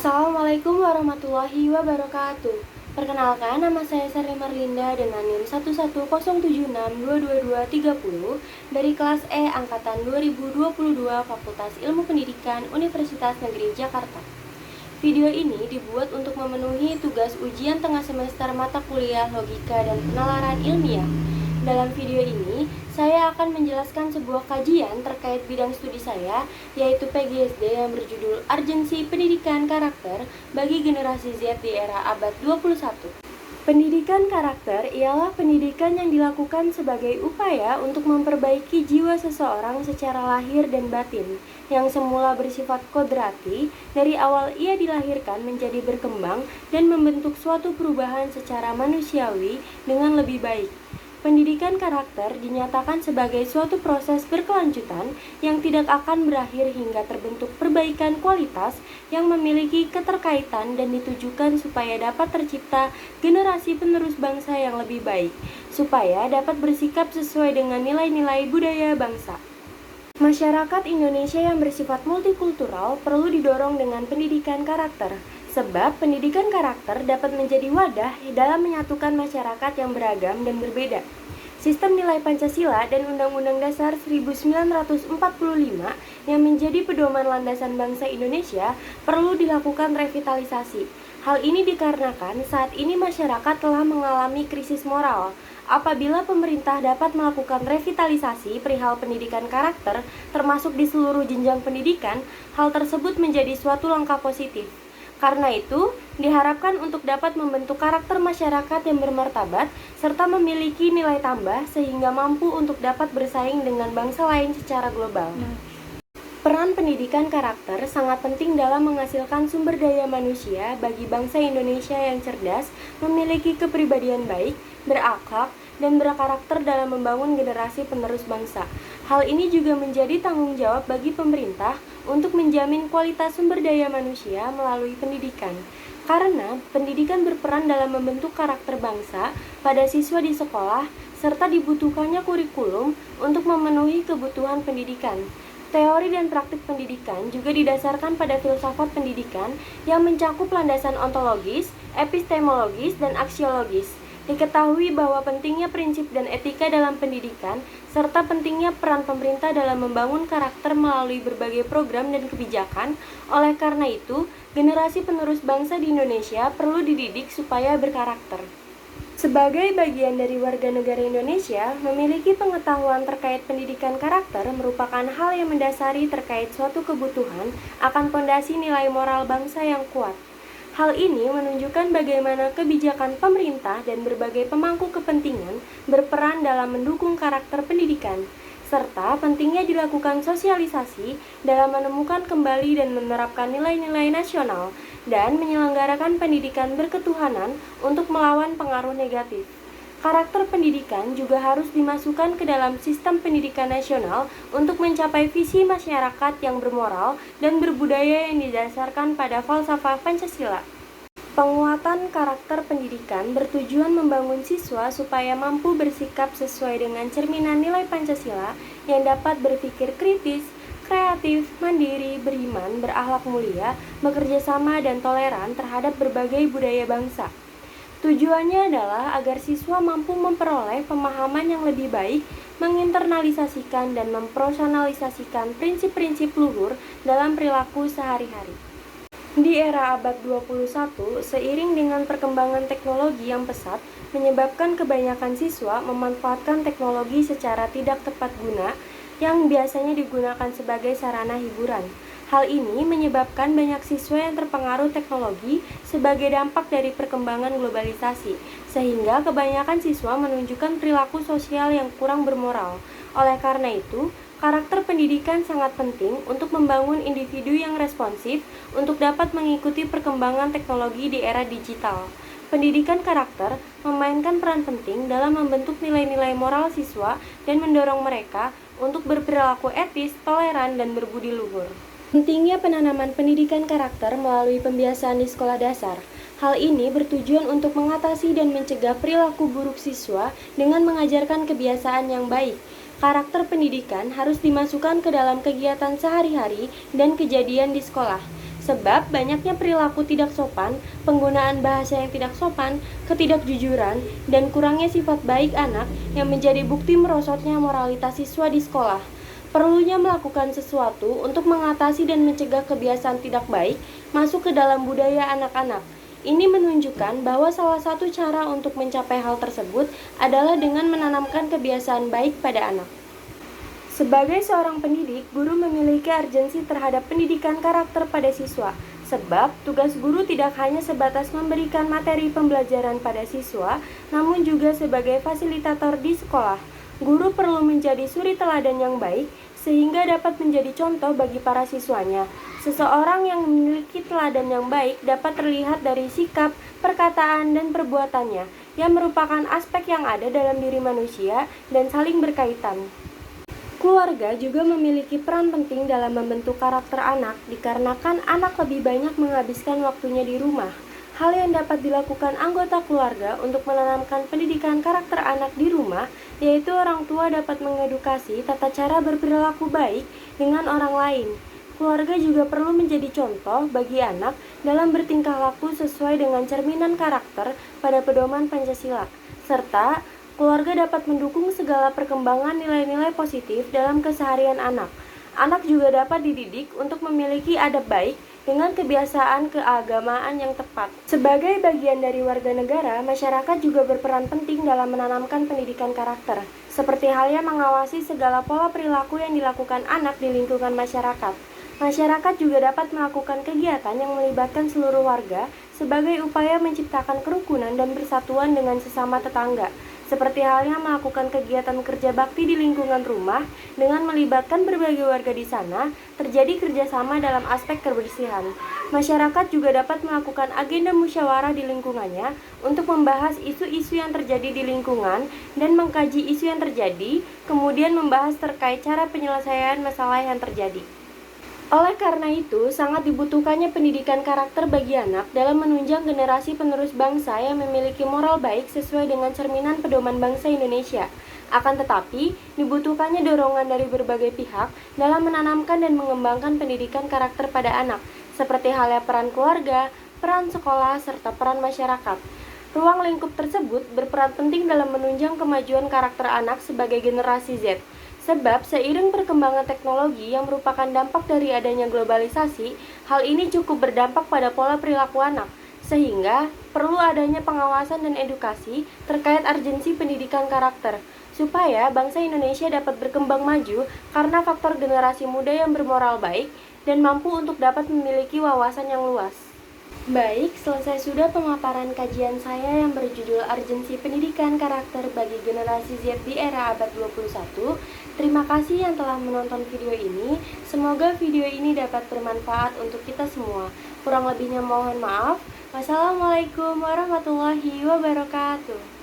Assalamualaikum warahmatullahi wabarakatuh. Perkenalkan, nama saya Sari Marlinda dengan NIM 11076222230 dari kelas E angkatan 2022 Fakultas Ilmu Pendidikan Universitas Negeri Jakarta. Video ini dibuat untuk memenuhi tugas ujian tengah semester mata kuliah Logika dan Penalaran Ilmiah. Dalam video ini, saya akan menjelaskan sebuah kajian terkait bidang studi saya, yaitu PGSD yang berjudul Urgensi Pendidikan Karakter bagi Generasi Z di Era Abad 21. Pendidikan karakter ialah pendidikan yang dilakukan sebagai upaya untuk memperbaiki jiwa seseorang secara lahir dan batin, yang semula bersifat kodrati, dari awal ia dilahirkan menjadi berkembang dan membentuk suatu perubahan secara manusiawi dengan lebih baik. Pendidikan karakter dinyatakan sebagai suatu proses berkelanjutan yang tidak akan berakhir hingga terbentuk perbaikan kualitas yang memiliki keterkaitan dan ditujukan supaya dapat tercipta generasi penerus bangsa yang lebih baik, supaya dapat bersikap sesuai dengan nilai-nilai budaya bangsa. Masyarakat Indonesia yang bersifat multikultural perlu didorong dengan pendidikan karakter. Sebab pendidikan karakter dapat menjadi wadah dalam menyatukan masyarakat yang beragam dan berbeda. Sistem nilai Pancasila dan Undang-Undang Dasar 1945 yang menjadi pedoman landasan bangsa Indonesia perlu dilakukan revitalisasi. Hal ini dikarenakan saat ini masyarakat telah mengalami krisis moral. Apabila pemerintah dapat melakukan revitalisasi perihal pendidikan karakter, termasuk di seluruh jenjang pendidikan, hal tersebut menjadi suatu langkah positif. Karena itu, diharapkan untuk dapat membentuk karakter masyarakat yang bermartabat serta memiliki nilai tambah sehingga mampu untuk dapat bersaing dengan bangsa lain secara global. Peran pendidikan karakter sangat penting dalam menghasilkan sumber daya manusia bagi bangsa Indonesia yang cerdas, memiliki kepribadian baik, berakhlak, dan berkarakter dalam membangun generasi penerus bangsa. Hal ini juga menjadi tanggung jawab bagi pemerintah untuk menjamin kualitas sumber daya manusia melalui pendidikan. Karena pendidikan berperan dalam membentuk karakter bangsa pada siswa di sekolah, serta dibutuhkannya kurikulum untuk memenuhi kebutuhan pendidikan. Teori dan praktik pendidikan juga didasarkan pada filsafat pendidikan yang mencakup landasan ontologis, epistemologis, dan aksiologis. Diketahui bahwa pentingnya prinsip dan etika dalam pendidikan, serta pentingnya peran pemerintah dalam membangun karakter melalui berbagai program dan kebijakan. Oleh karena itu, generasi penerus bangsa di Indonesia perlu dididik supaya berkarakter. Sebagai bagian dari warga negara Indonesia, memiliki pengetahuan terkait pendidikan karakter merupakan hal yang mendasari terkait suatu kebutuhan akan pondasi nilai moral bangsa yang kuat. Hal ini menunjukkan bagaimana kebijakan pemerintah dan berbagai pemangku kepentingan berperan dalam mendukung karakter pendidikan, serta pentingnya dilakukan sosialisasi dalam menemukan kembali dan menerapkan nilai-nilai nasional dan menyelenggarakan pendidikan berketuhanan untuk melawan pengaruh negatif. Karakter pendidikan juga harus dimasukkan ke dalam sistem pendidikan nasional untuk mencapai visi masyarakat yang bermoral dan berbudaya yang didasarkan pada falsafah Pancasila. Penguatan karakter pendidikan bertujuan membangun siswa supaya mampu bersikap sesuai dengan cerminan nilai Pancasila yang dapat berpikir kritis, kreatif, mandiri, beriman, berakhlak mulia, bekerja sama dan toleran terhadap berbagai budaya bangsa. Tujuannya adalah agar siswa mampu memperoleh pemahaman yang lebih baik, menginternalisasikan dan mempersonalisasikan prinsip-prinsip luhur dalam perilaku sehari-hari. Di era abad 21, seiring dengan perkembangan teknologi yang pesat, menyebabkan kebanyakan siswa memanfaatkan teknologi secara tidak tepat guna yang biasanya digunakan sebagai sarana hiburan. Hal ini menyebabkan banyak siswa yang terpengaruh teknologi sebagai dampak dari perkembangan globalisasi, sehingga kebanyakan siswa menunjukkan perilaku sosial yang kurang bermoral. Oleh karena itu, karakter pendidikan sangat penting untuk membangun individu yang responsif untuk dapat mengikuti perkembangan teknologi di era digital. Pendidikan karakter memainkan peran penting dalam membentuk nilai-nilai moral siswa dan mendorong mereka untuk berperilaku etis, toleran, dan berbudi luhur. Pentingnya penanaman pendidikan karakter melalui pembiasaan di sekolah dasar. Hal ini bertujuan untuk mengatasi dan mencegah perilaku buruk siswa dengan mengajarkan kebiasaan yang baik. Karakter pendidikan harus dimasukkan ke dalam kegiatan sehari-hari dan kejadian di sekolah. Sebab banyaknya perilaku tidak sopan, penggunaan bahasa yang tidak sopan, ketidakjujuran, dan kurangnya sifat baik anak yang menjadi bukti merosotnya moralitas siswa di sekolah. Perlunya melakukan sesuatu untuk mengatasi dan mencegah kebiasaan tidak baik masuk ke dalam budaya anak-anak. Ini menunjukkan bahwa salah satu cara untuk mencapai hal tersebut adalah dengan menanamkan kebiasaan baik pada anak. Sebagai seorang pendidik, guru memiliki urgensi terhadap pendidikan karakter pada siswa, sebab tugas guru tidak hanya sebatas memberikan materi pembelajaran pada siswa, namun juga sebagai fasilitator di sekolah. Guru perlu menjadi suri teladan yang baik, sehingga dapat menjadi contoh bagi para siswanya. Seseorang yang memiliki teladan yang baik dapat terlihat dari sikap, perkataan, dan perbuatannya, yang merupakan aspek yang ada dalam diri manusia dan saling berkaitan. Keluarga juga memiliki peran penting dalam membentuk karakter anak, dikarenakan anak lebih banyak menghabiskan waktunya di rumah. Hal yang dapat dilakukan anggota keluarga untuk menanamkan pendidikan karakter anak di rumah, yaitu orang tua dapat mengedukasi tata cara berperilaku baik dengan orang lain. Keluarga juga perlu menjadi contoh bagi anak dalam bertingkah laku sesuai dengan cerminan karakter pada pedoman Pancasila, serta keluarga dapat mendukung segala perkembangan nilai-nilai positif dalam keseharian anak. Anak juga dapat dididik untuk memiliki adab baik dengan kebiasaan keagamaan yang tepat. Sebagai bagian dari warga negara, masyarakat juga berperan penting dalam menanamkan pendidikan karakter, seperti halnya mengawasi segala pola perilaku yang dilakukan anak di lingkungan masyarakat. Masyarakat juga dapat melakukan kegiatan yang melibatkan seluruh warga sebagai upaya menciptakan kerukunan dan persatuan dengan sesama tetangga, seperti halnya melakukan kegiatan kerja bakti di lingkungan rumah dengan melibatkan berbagai warga di sana, terjadi kerjasama dalam aspek kebersihan. Masyarakat juga dapat melakukan agenda musyawarah di lingkungannya untuk membahas isu-isu yang terjadi di lingkungan dan mengkaji isu yang terjadi, kemudian membahas terkait cara penyelesaian masalah yang terjadi. Oleh karena itu, sangat dibutuhkannya pendidikan karakter bagi anak dalam menunjang generasi penerus bangsa yang memiliki moral baik sesuai dengan cerminan pedoman bangsa Indonesia. Akan tetapi, dibutuhkannya dorongan dari berbagai pihak dalam menanamkan dan mengembangkan pendidikan karakter pada anak, seperti halnya peran keluarga, peran sekolah, serta peran masyarakat. Ruang lingkup tersebut berperan penting dalam menunjang kemajuan karakter anak sebagai generasi Z. Sebab seiring perkembangan teknologi yang merupakan dampak dari adanya globalisasi, hal ini cukup berdampak pada pola perilaku anak, sehingga perlu adanya pengawasan dan edukasi terkait urgensi pendidikan karakter, supaya bangsa Indonesia dapat berkembang maju karena faktor generasi muda yang bermoral baik dan mampu untuk dapat memiliki wawasan yang luas. Baik, selesai sudah pemaparan kajian saya yang berjudul Urgensi Pendidikan Karakter bagi Generasi Z di Era Abad 21. Terima kasih yang telah menonton video ini. Semoga video ini dapat bermanfaat untuk kita semua. Kurang lebihnya mohon maaf. Wassalamualaikum warahmatullahi wabarakatuh.